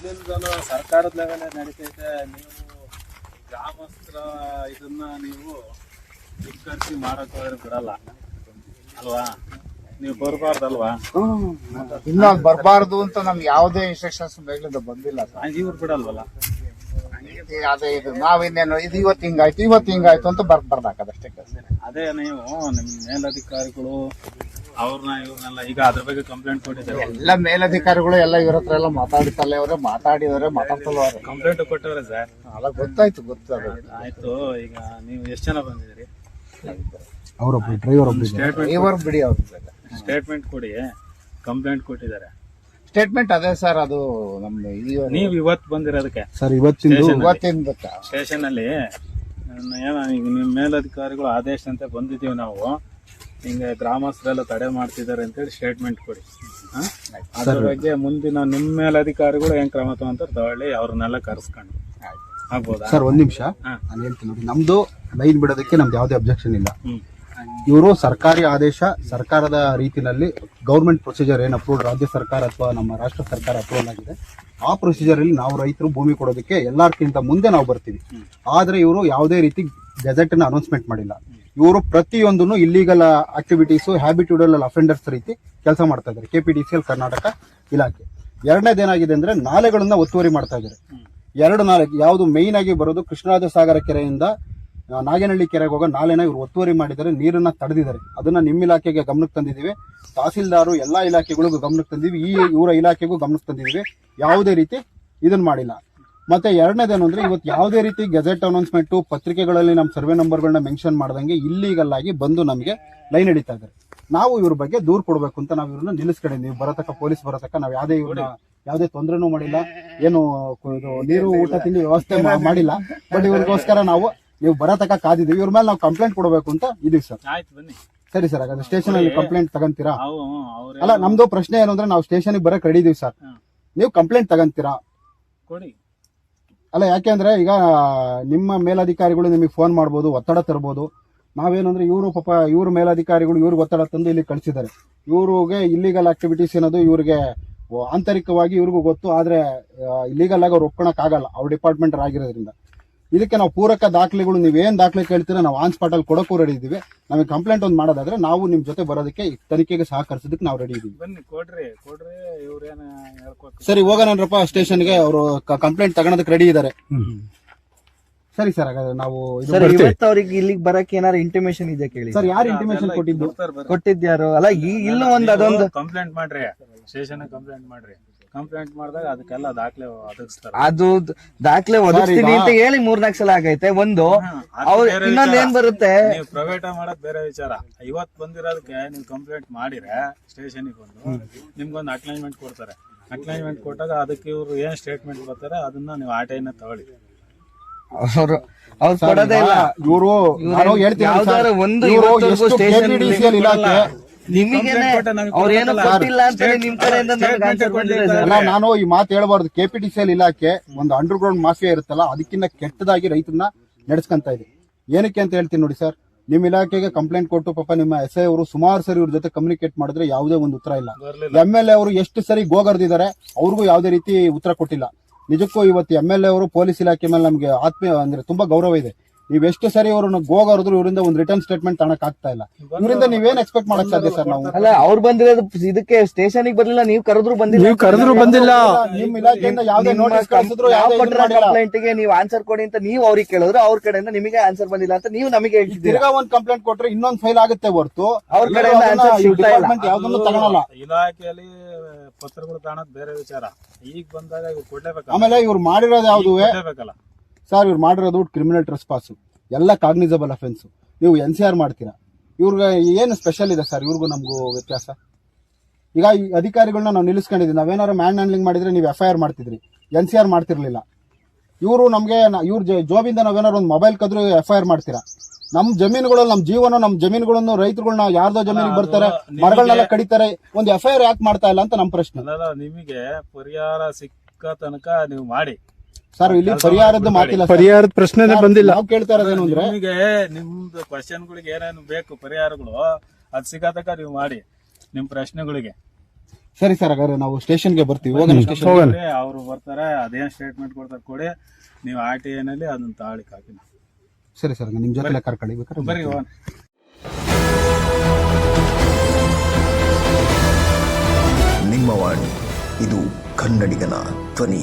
ಮೊದ್ಲಿಂದಲೂ ಸರ್ಕಾರದ ಲೆವೆಲ್ ನಡೀತೈತೆ. ನೀವು ಗ್ರಾಮಸ್ಥರ ಇದನ್ನ ನೀವು ಧಿಕ್ಕರಿಸಿ ಮಾಡಕ್ ಹೋದ್ರೆ ಬಿಡಲ್ಲ ಅಲ್ವಾ? ನೀವು ಬರ್ಬಾರ್ದಲ್ವಾ? ಇನ್ನು ಬರಬಾರ್ದು ಅಂತ ನಮ್ಗೆ ಯಾವುದೇ ಇನ್ಸ್ಟ್ರಕ್ಷನ್ಸ್ ಬಂದಿಲ್ಲ ಸರ್. ಇವ್ರು ಬಿಡಲ್ವಲ್ಲ? ಅದೇ ಇದು ನಾವಿನ್ನೇನು ಇದು ಇವತ್ತು ಹಿಂಗಾಯ್ತು ಅಂತ ಬರ್ದಾಕದಷ್ಟೇ ಕೆಲಸ. ಅದೇ ನೀವು ನಿಮ್ ಮೇಲಧಿಕಾರಿಗಳು ಅವ್ರನ್ನ ಇವ್ರನ್ನೆಲ್ಲ ಈಗ ಅದ್ರ ಬಗ್ಗೆ ಕಂಪ್ಲೇಂಟ್ ಕೊಟ್ಟಿದ್ದಾರೆ. ಎಲ್ಲ ಮೇಲಧಿಕಾರಿಗಳು ಎಲ್ಲ ಇವ್ರ ಹತ್ರ ಎಲ್ಲ ಮಾತಾಡಿದವ್ರೆ ಮಾತಾಡ್ತಲ್ವ್ರೆ. ಕಂಪ್ಲೇಂಟ್ ಕೊಟ್ಟವ್ರೆ ಸರ್. ಅಲ್ಲ ಗೊತ್ತಾಯ್ತು. ಆಯ್ತು. ಈಗ ನೀವು ಎಷ್ಟು ಜನ ಬಂದಿದ್ದೀರಿ? ಅವರೊಬ್ರು ಡ್ರೈವರ್ ಬಿಡಿ ಅವ್ರ ಸ್ಟೇಟ್ಮೆಂಟ್ ಕೊಡಿ. ಕಂಪ್ಲೇಂಟ್ ಕೊಟ್ಟಿದ್ದಾರೆ. ಸ್ಟೇಟ್ಮೆಂಟ್ ಅದೇ ಸರ್, ಅದು ನಮ್ದು ನೀವು ಇವತ್ತು ಬಂದಿರೋದಕ್ಕೆ ಸರ್ ಇವತ್ತಿಂದ ಸ್ಟೇಷನ್ ಅಲ್ಲಿ ಏನೋ ಈಗ ನಿಮ್ ಮೇಲಧಿಕಾರಿಗಳು ಆದೇಶದಂತೆ ಬಂದಿದ್ದೀವಿ ನಾವು, ಹಿಂಗೆ ಗ್ರಾಮಸ್ಥರೆಲ್ಲ ತಡೆ ಮಾಡ್ತಿದ್ದಾರೆ ಅಂತೇಳಿ ಸ್ಟೇಟ್ಮೆಂಟ್ ಕೊಡಿ. ಅದ್ರ ಬಗ್ಗೆ ಮುಂದಿನ ನಿಮ್ಮ ಮೇಲಧಿಕಾರಿಗಳು ಏನ್ ಕ್ರಮ ತಗೊಂತಾರೆ ತಗೊಳ್ಳಿ, ಅವ್ರನ್ನೆಲ್ಲ ಕರೆಸ್ಕೊಂಡು ಆಗ್ಬೋದಾ ಸರ್? ಒಂದ್ ನಿಮಿಷ ನಾನು ಹೇಳ್ತೀನಿ ನೋಡಿ. ನಮ್ದು ಲೈನ್ ಬಿಡೋದಕ್ಕೆ ನಮ್ದು ಯಾವುದೇ ಅಬ್ಜೆಕ್ಷನ್ ಇಲ್ಲ. ಇವರು ಸರ್ಕಾರಿ ಆದೇಶ, ಸರ್ಕಾರದ ರೀತಿಯಲ್ಲಿ ಗೌರ್ಮೆಂಟ್ ಪ್ರೊಸೀಜರ್ ಏನ್ ಅಪ್ರೂವ್ಡ್ ರಾಜ್ಯ ಸರ್ಕಾರ ಅಥವಾ ನಮ್ಮ ರಾಷ್ಟ್ರ ಸರ್ಕಾರ ಅಪ್ರೂವಲ್ ಆಗಿದೆ, ಆ ಪ್ರೊಸೀಜರ್ ಅಲ್ಲಿ ನಾವು ರೈತರು ಭೂಮಿ ಕೊಡೋದಕ್ಕೆ ಎಲ್ಲಾರ್ಕಿಂತ ಮುಂದೆ ನಾವು ಬರ್ತೀವಿ. ಆದ್ರೆ ಇವರು ಯಾವುದೇ ರೀತಿ ಗೆಜೆಟ್ ಅನ್ನ ಅನೌನ್ಸ್ಮೆಂಟ್ ಮಾಡಿಲ್ಲ. ಇವರು ಪ್ರತಿಯೊಂದನ್ನು ಇಲ್ಲಿಗಲ್ ಆಕ್ಟಿವಿಟೀಸ್, ಹ್ಯಾಬಿಟ್ಯೂಡಲ್ ಅಫೆಂಡರ್ಸ್ ರೀತಿ ಕೆಲಸ ಮಾಡ್ತಾ ಇದ್ದಾರೆ KPDCL ಕರ್ನಾಟಕ ಇಲಾಖೆ. ಎರಡನೇದೇನಾಗಿದೆ ಅಂದ್ರೆ ನಾಲೆಗಳನ್ನ ಒತ್ತುವರಿ ಮಾಡ್ತಾ ಇದ್ದಾರೆ. 2 ನಾಲೆ ಯಾವುದು ಮೇಯ್ನ್ ಆಗಿ ಬರೋದು ಕೃಷ್ಣರಾಜ ಸಾಗರ ಕೆರೆಯಿಂದ ನಾಗೇನಹಳ್ಳಿ ಕೆರೆಗೆ ಹೋಗೋ ನಾಲೆನ ಇವರು ಒತ್ತುವರಿ ಮಾಡಿದ್ದಾರೆ, ನೀರನ್ನ ತಡೆದಿದ್ದಾರೆ. ಅದನ್ನ ನಿಮ್ಮ ಇಲಾಖೆಗೆ ಗಮನಕ್ಕೆ ತಂದಿದ್ದೀವಿ, ತಹಸೀಲ್ದಾರು ಎಲ್ಲಾ ಇಲಾಖೆಗಳಿಗೂ ಗಮನಕ್ಕೆ ತಂದಿದ್ದೀವಿ, ಇವರ ಇಲಾಖೆಗೂ ಗಮನಕ್ಕೆ ತಂದಿದ್ದೀವಿ. ಯಾವುದೇ ರೀತಿ ಇದನ್ನ ಮಾಡಿಲ್ಲ. ಮತ್ತೆ ಎರಡನೇದೇನು ಅಂದ್ರೆ ಇವತ್ತು ಯಾವುದೇ ರೀತಿ ಗೆಜೆಟ್ ಅನೌನ್ಸ್ಮೆಂಟ್ ಪತ್ರಿಕೆಗಳಲ್ಲಿ ನಮ್ಮ ಸರ್ವೆ ನಂಬರ್ಗಳನ್ನ ಮೆನ್ಷನ್ ಮಾಡ್ದಂಗೆ ಇಲ್ಲೀಗಲ್ ಆಗಿ ಬಂದು ನಮಗೆ ಲೈನ್ ಹಿಡಿತಾ ಇದ್ದಾರೆ. ನಾವು ಇವ್ರ ಬಗ್ಗೆ ದೂರ್ ಕೊಡ್ಬೇಕು ಅಂತ ನಾವು ಇವ್ರನ್ನ ನಿಲ್ಲಿಸ್ಕೊಂಡಿದ್ದೀವಿ. ನೀವು ಬರತಕ್ಕ ಪೊಲೀಸ್ ಬರತಕ್ಕ ನಾವು ಯಾವುದೇ ತೊಂದರೆನೂ ಮಾಡಿಲ್ಲ, ಏನು ನೀರು ಊಟ ತಿಂಡಿ ವ್ಯವಸ್ಥೆ ಮಾಡಿಲ್ಲ. ಬಟ್ ಇವ್ರಿಗೋಸ್ಕರ ನಾವು ನೀವು ಬರತಕ್ಕ ಕಾದಿದ್ದೀವಿ. ಇವ್ರ ಮೇಲೆ ನಾವು ಕಂಪ್ಲೇಂಟ್ ಕೊಡಬೇಕು ಅಂತ ಇದೀವಿ ಸರ್. ಆಯ್ತು ಬನ್ನಿ. ಸರಿ ಸರ್, ಹಾಗಾದ್ರೆ ಸ್ಟೇಷನ್ ಅಲ್ಲಿ ಕಂಪ್ಲೇಂಟ್ ತಗಂತೀರಾ? ಅಲ್ಲ, ನಮ್ದು ಪ್ರಶ್ನೆ ಏನು ಅಂದ್ರೆ ನಾವು ಸ್ಟೇಷನ್ ಬರಕ್ ರೆಡಿ ಇದೀವಿ ಸರ್, ನೀವು ಕಂಪ್ಲೇಂಟ್ ತಗಂತೀರಾ? ಕೊಡಿ. ಅಲ್ಲ, ಯಾಕೆಂದ್ರೆ ಈಗ ನಿಮ್ಮ ಮೇಲಧಿಕಾರಿಗಳು ನಿಮಗೆ ಫೋನ್ ಮಾಡ್ಬೋದು, ಒತ್ತಡ ತರಬಹುದು. ನಾವೇನಂದ್ರೆ ಇವ್ರ ಮೇಲಧಿಕಾರಿಗಳು ಇವ್ರಿಗೆ ಒತ್ತಡ ತಂದು ಇಲ್ಲಿ ಕಳಿಸಿದ್ದಾರೆ. ಇವ್ರಿಗೆ ಇಲ್ಲಿಗಲ್ ಆಕ್ಟಿವಿಟೀಸ್ ಏನದು ಇವ್ರಿಗೆ ಆಂತರಿಕವಾಗಿ ಇವ್ರಿಗೂ ಗೊತ್ತು, ಆದ್ರೆ ಇಲ್ಲಿಗಲ್ ಆಗಿ ಅವ್ರು ಒಪ್ಕೊಳಕ್ ಆಗಲ್ಲ, ಅವ್ರ ಡಿಪಾರ್ಟ್ಮೆಂಟ್ ಆಗಿರೋದ್ರಿಂದ. ಇದಕ್ಕೆ ನಾವು ಪೂರಕ ದಾಖಲೆಗಳು ನೀವೇನ್ ದಾಖಲೆ ಕೇಳ್ತೀರಾ ನಾವು ಆನ್ ಸ್ಪಾಟ್ ಅಲ್ಲಿ ಕೊಡಕ್ಕೂ ರೆಡಿ ಇದೀವಿ. ನಮಗೆ ಕಂಪ್ಲೇಂಟ್ ಒಂದು ಮಾಡೋದಾದ್ರೆ ನಾವು ನಿಮ್ ಜೊತೆ ಬರೋದಕ್ಕೆ ತನಿಖೆಗೆ ಸಹಕರಿಸೋದಕ್ಕೆ ನಾವು ರೆಡಿ ಇದೀವಿ. ಬನ್ನಿ, ಕೊಡ್ರಿ. ಸರಿ, ಹೋಗೋಣಪ್ಪ ಸ್ಟೇಷನ್ಗೆ. ಅವರು ಕಂಪ್ಲೇಂಟ್ ತಗೊಳೋದಕ್ಕೆ ರೆಡಿ ಇದ್ದಾರೆ. ಸರಿ ಸರ್, ಹಾಗಾದ್ರೆ ನಾವು ಅವ್ರಿಗೆ ಇಲ್ಲಿಗೆ ಬರಕ್ಕೆ ಏನಾರು ಇಂಟಿಮೇಷನ್ ಇದೆ ಕೇಳಿ ಸರ್. ಯಾರು ಇಂಟಿಮೇಷನ್ ಕೊಟ್ಟಿದ್ಯಾರು? ಅಲ್ಲ, ಇಲ್ಲ ಅದೊಂದು ಕಂಪ್ಲೇಂಟ್ ಮಾಡ್ರಿ, ಸ್ಟೇಷನ್ ಕಂಪ್ಲೇಂಟ್ ಮಾಡ್ರಿ. ಕಂಪ್ಲೇಂಟ್ ಮಾಡಿದಾಗ ಅದಕ್ಕೆಲ್ಲ ದಾಖಲೆ ಒದಗಿಸ್ತಾರೆ. ಅದು ದಾಖಲೆ ಒದಗಿಸ್ತೀನಿ ಅಂತ ಹೇಳಿ 4-4 ಸಲ ಆಗೈತೆ. ಒಂದು ಇನ್ನೊಂದ್ ಏನ್ ಬರುತ್ತೆ, ನೀವು ಪ್ರೈವೇಟ್ ಮಾಡೋದ್ ಬೇರೆ ವಿಚಾರ. ಇವತ್ತು ಬಂದಿರೋದಕ್ಕೆ ನೀವು ಕಂಪ್ಲೇಂಟ್ ಮಾಡಿದ್ರೆ ಸ್ಟೇಷನ್ಗೆ ಬಂದು ನಿಮ್ಗೊಂದು ಅಕ್ಲೈನ್ಮೆಂಟ್ ಕೊಡ್ತಾರೆ. ಅಕ್ಲೈನ್ಮೆಂಟ್ ಕೊಟ್ಟಾಗ ಅದಕ್ಕೆ ಇವ್ರು ಏನ್ ಸ್ಟೇಟ್ಮೆಂಟ್ ಬರ್ತಾರೆ ಅದನ್ನ ನೀವು ಆಟೆಯನ್ನ ತಗೊಳ್ಳಿ. ಅವ್ರು ಕೊಡೋದೇ ಇಲ್ಲ. ಇವರು ನಾನು ಈ ಮಾತು ಹೇಳ್ಬಾರ್ದು. KPDCL ಇಲಾಖೆ ಒಂದು ಅಂಡರ್ ಗ್ರೌಂಡ್ ಮಾಫಿಯಾ ಇರುತ್ತಲ್ಲ, ಅದಕ್ಕಿಂತ ಕೆಟ್ಟದಾಗಿ ರೈತರನ್ನ ನಡೆಸ್ಕೊಂತ ಇದೆ. ಏನಕ್ಕೆ ಅಂತ ಹೇಳ್ತೀನಿ ನೋಡಿ ಸರ್. ನಿಮ್ ಇಲಾಖೆಗೆ ಕಂಪ್ಲೇಂಟ್ ಕೊಟ್ಟು ಪಾಪ ನಿಮ್ಮ SI ಅವರು ಸುಮಾರು ಸರಿ ಇವ್ರ ಜೊತೆ ಕಮ್ಯುನಿಕೇಟ್ ಮಾಡಿದ್ರೆ ಯಾವುದೇ ಒಂದು ಉತ್ತರ ಇಲ್ಲ. MLA ಅವರು ಎಷ್ಟು ಸರಿ ಗೋಗರ್ದಿದ್ದಾರೆ, ಅವ್ರಿಗೂ ಯಾವುದೇ ರೀತಿ ಉತ್ತರ ಕೊಟ್ಟಿಲ್ಲ. ನಿಜಕ್ಕೂ ಇವತ್ತು MLA ಅವರು ಪೊಲೀಸ್ ಇಲಾಖೆ ಮೇಲೆ ನಮ್ಗೆ ಆತ್ಮೀಯ ಅಂದ್ರೆ ತುಂಬಾ ಗೌರವ ಇದೆ. ನೀವ್ ಎಷ್ಟು ಸರಿ ಅವ್ರನ್ನ ಗೋಗರ್ದ್ರು ಇವರಿಂದ ಒಂದು ರಿಟರ್ನ್ ಸ್ಟೇಟ್ಮೆಂಟ್ ತಗೊಳಕ್ ಆಗ್ತಾ ಇಲ್ಲ. ಇವರಿಂದ ನೀವೇನ್ ಎಕ್ಸ್ಪೆಕ್ಟ್ ಮಾಡಕ್ ಸಾಧ್ಯ ಸರ್? ನಾವು ಅಲ್ಲ, ಅವ್ರು ಬಂದಿರೋದು ಇದಕ್ಕೆ ಸ್ಟೇಷನ್ಗೆ ಬರ್ಲಿಲ್ಲ, ನೀವು ಕರೆದ್ರು ಬಂದಿಲ್ಲ. ನಿಮ್ ಇಲಾಖೆಯಿಂದ ಯಾವ್ದೇ ನೋಟಿಸ್ ಕಳಿಸಿದ್ರು ಕಂಪ್ಲೇಂಟ್ ಗೆ ನೀವು ಆನ್ಸರ್ ಕೊಡಿ ಅಂತ ನೀವು ಅವ್ರಿಗೆ ಕೇಳಿದ್ರು, ಅವ್ರ ಕಡೆಯಿಂದ ನಿಮಗೆ ಆನ್ಸರ್ ಬಂದಿಲ್ಲ ಅಂತ ನೀವು ನಮಗೆ ಹೇಳ್ತಿದ್ದೀರಾ. ತಿರ್ಗಾ ಒಂದ್ ಕಂಪ್ಲೇಂಟ್ ಕೊಟ್ರೆ ಇನ್ನೊಂದ್ ಫೈಲ್ ಆಗುತ್ತೆ ಹೊರತು ಅವ್ರ ಕಡೆಯಿಂದ ಡಿಪಾರ್ಟ್ಮೆಂಟ್ ಯಾವ್ದನ್ನು ತಗೊಳಲ್ಲ. ಇಲಾಖೆಯಲ್ಲಿ ಪತ್ರಗಳು ಕಾಣೋದು ಬೇರೆ ವಿಚಾರ. ಈಗ ಬಂದಾಗ ಇವ್ರು ಕೊಡ್ಲೇಬೇಕು. ಆಮೇಲೆ ಇವ್ರು ಮಾಡಿರೋದು ಯಾವ್ದು ಬೇಕಲ್ಲ ಸರ್? ಇವ್ರು ಮಾಡಿರೋದು ಕ್ರಿಮಿನಲ್ ಟ್ರೆಸ್ಪಾಸ್, ಎಲ್ಲ ಕಾಗ್ನಿಸಬಲ್ ಅಫೆನ್ಸ್. ನೀವು NCR ಮಾಡ್ತೀರಾ. ಇವ್ರಿಗೆ ಏನು ಸ್ಪೆಷಲ್ ಇದೆ ಸರ್? ಇವ್ರಿಗೂ ನಮಗೂ ವ್ಯತ್ಯಾಸ. ಈಗ ಈ ಅಧಿಕಾರಿಗಳನ್ನ ನಾವು ನಿಲ್ಲಿಸ್ಕೊಂಡಿದ್ವಿ. ನಾವೇನಾದ್ರು ಮ್ಯಾನ್ ಹ್ಯಾಂಡ್ಲಿಂಗ್ ಮಾಡಿದ್ರೆ ನೀವು FIR ಮಾಡ್ತಿದ್ರಿ, NCR ಮಾಡ್ತಿರ್ಲಿಲ್ಲ. ಇವರು ನಮ್ಗೆ ಇವ್ರ ಜಾಬಿಂದ ನಾವೇನಾದ್ರು ಒಂದು ಮೊಬೈಲ್ ಕದ್ರು FIR ಮಾಡ್ತೀರಾ. ನಮ್ ಜಮೀನುಗಳು, ನಮ್ ಜೀವನ, ನಮ್ ಜಮೀನುಗಳನ್ನು ರೈತರುಗಳನ್ನ ಯಾರ್ದೋ ಜಮೀನಿಗೆ ಬರ್ತಾರೆ, ಮರಗಳನ್ನೆಲ್ಲ ಕಡಿತಾರೆ, ಒಂದು FIR ಯಾಕೆ ಮಾಡ್ತಾ ಇಲ್ಲ ಅಂತ ನಮ್ ಪ್ರಶ್ನೆ. ನಿಮಗೆ ಪರಿಹಾರ ಸಿಕ್ಕ ತನಕ ನೀವು ಮಾಡಿ ಸರ್. ಇಲ್ಲಿ ಪರಿಹಾರದ ಮಾತಿಲ್ಲ, ಪರಿಹಾರದ ಪ್ರಶ್ನೆ ಬಂದಿಲ್ಲ. ನಾವು ಕೇಳ್ತಾ ಇರೋದೇನು ಅಂದ್ರೆ ನಿಮಗೆ ನಿಮ್ದು ಕ್ವಶನ್ಗಳಿಗೆ ಏನೇನು ಬೇಕು ಪರಿಹಾರಗಳು, ಅದ್ ಸಿಗತಕ್ಕ ನೀವು ಮಾಡಿ ನಿಮ್ ಪ್ರಶ್ನೆಗಳಿಗೆ. ಸರಿ ಸರ್, ಹಾಗಾದ್ರೆ ನಾವು ಸ್ಟೇಷನ್ಗೆ ಬರ್ತೀವಿ. ಹೋಗೋಣ ಸ್ಟೇಷನ್. ಅವರು ಬರ್ತಾರೆ, ಅದೇನ್ ಸ್ಟೇಟ್ಮೆಂಟ್ ಕೊಡ್ತಾರೆ ಕೊಡಿ, ನೀವು RTI ನಲ್ಲಿ ಅದನ್ನ ತಾಳಿಕ್ ಹಾಕಿ. ಸರಿ ಸರ್, ನಿಮ್ ಜೊತೆ ಕರ್ಕೊಳ್ಳಿ ಬೇಕಾದ್ರೆ ಬರ್ರಿ ಹೋಗೋಣ. ನಿಮ್ಮ ವಾಣಿ, ಇದು ಕನ್ನಡಿಗನ ಧ್ವನಿ.